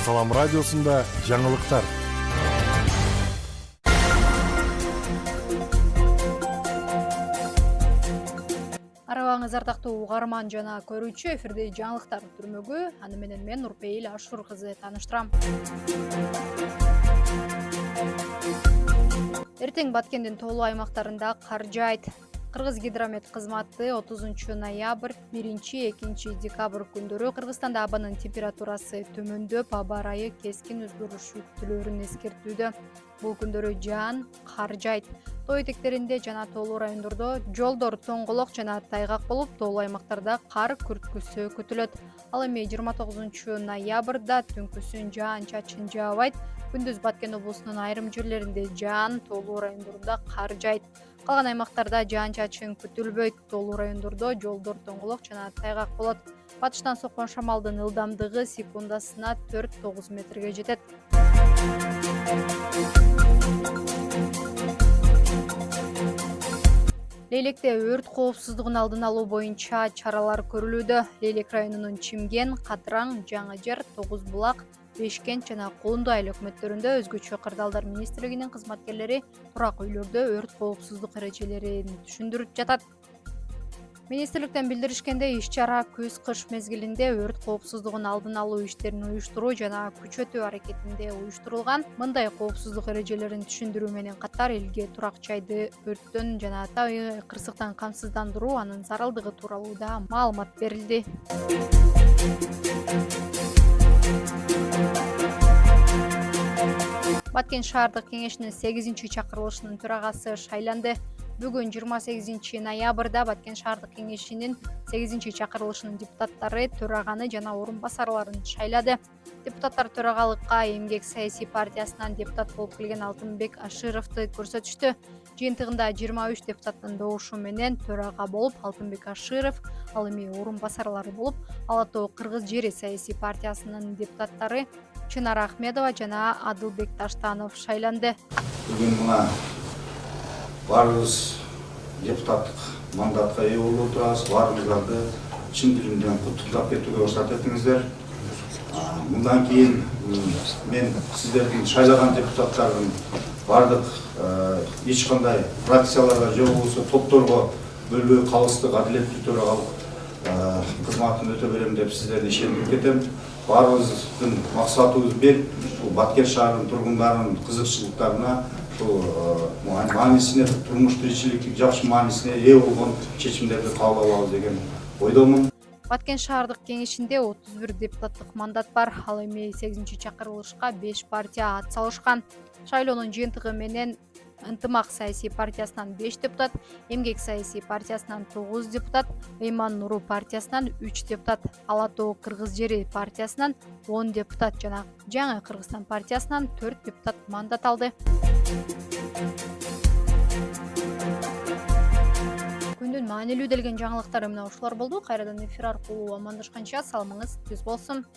Салам радиосында жаңылыктар. Арабаңыз ардактуу угарман жана көрүүчү, эфирде жаңылыктар түрмөгү. Аны менен мен Нурпейил Ашур кызы тааныштырам. Эртең Баткендин тоолуу аймактарында кар жаайт. Кыргыз гидромет кызматы 30 ноябрь, 1-2 декабрь күндөрү Кыргызстанда абанын температурасы төмөндөп, аба ырайы кескин өзгөрүш күтүлөөрүн эскертүүдө. Бул күндөрү жаан, кар жаайт. Тоо этектеринде жана тоолуу райондордо жолдор тоңголок жана тайгак болуп, тоолуу аймактарда кар күрткүсү күтүлөт. Ал эми 29 ноябрда түнкүсүн жаан-чачын жаабайт. Күндүз Баткен облусунун айрым жерлеринде жаан, тоолуу райондорунда кар жаайт. Калган аймактарда жаан-чачын күтүлбөйт. Тоолуу райондордо жолдор тоңголок жана тайгак болот. Батыштан соккон шамалдын ылдамдыгы секундасына 4-9 метрге жетет. Лейлекте өрт коопсуздугун алдын алуу боюнча чаралар көрүлүүдө. Лейлек районунун Чимген, Катыраң, Жаңы Жер, Тогуз Булак, Бешкент жана Кулунду айыл өкмөттөрүндө өзгөчө кырдаалдар министрлигинин кызматкерлери турак үйлөрдө өрт коопсуздук эрежелерин түшүндүрүп жатат. Министрликтен билдиришкендей, иш-чара күз-кыш мезгилинде өрт коопсуздугун алдын алуу иштерин уюштуруу жана күчөтүү аракетинде уюштурулган. Мындай коопсуздук эрежелерин түшүндүрүү менен катар элге турак жайды өрттөн жана табигый кырсыктан камсыздандыруу, анын зарылдыгы тууралуу да маалымат берилди. Баткен шаардык кеңешинин 8-чакырылышынын төрагасы шайланды. Бүгүн 28 ноябрда Баткен шаардык кеңешинин 8-чакырылышынын депутаттары төраганы жана орун басарларын шайлады. Депутаттар төрагалыкка Эмгек саясий партиясынан депутат болуп келген Алтынбек Ашировду көрсөтүштү. Жыйынтыгында 23 депутаттын добушу менен төрага болуп Алтынбек Аширов, ал эми орун басарлары болуп Ала Тоо Кыргыз жери саясий партиясынын депутаттары Чынар Ахмедова жана Адылбек Таштанов шайланды. Бүгүн мына баарыбыз депутаттык мандатка ээ болуп отурабыз. Баарыңыздарды чын жүрөгүмдөн куттуктап кетүүгө уруксат этиңиздер. Мындан кийин мен сиздердин шайлаган депутаттардын бардык эч кандай фракцияларга же болбосо топторго бөлбөй калыстык адилеттүү төрагалык кызматын өтө берем деп сиздерди ишендирип кетем. Баарыбыздын максатыбыз бир, ушул Баткен шаарынын тургундарынын кызыкчылыктарына, ушул маанисине, турмуш тиричиликтин жакшы маанисине ээ болгон чечимдерди кабыл алабыз деген ойдомун. Баткен шаардык кеңешинде 31 депутаттык мандат бар. Ал эми 8-чакырылышка 5 партия ат салышкан. Шайлоонун жыйынтыгы менен Ынтымак саясий партиясынан 5 депутат, Эмгек саясий партиясынан 9 депутат, Ыйман Нуру партиясынан 3 депутат, Ала Тоо Кыргыз жери партиясынан 10 депутат жана Жаңы Кыргызстан партиясынан 4 депутат мандат алды. Күндүн маанилүү делген жаңылыктар мына ушулар болду. Кайрадан эфир аркылуу амандашканча саламыңыз түз болсун.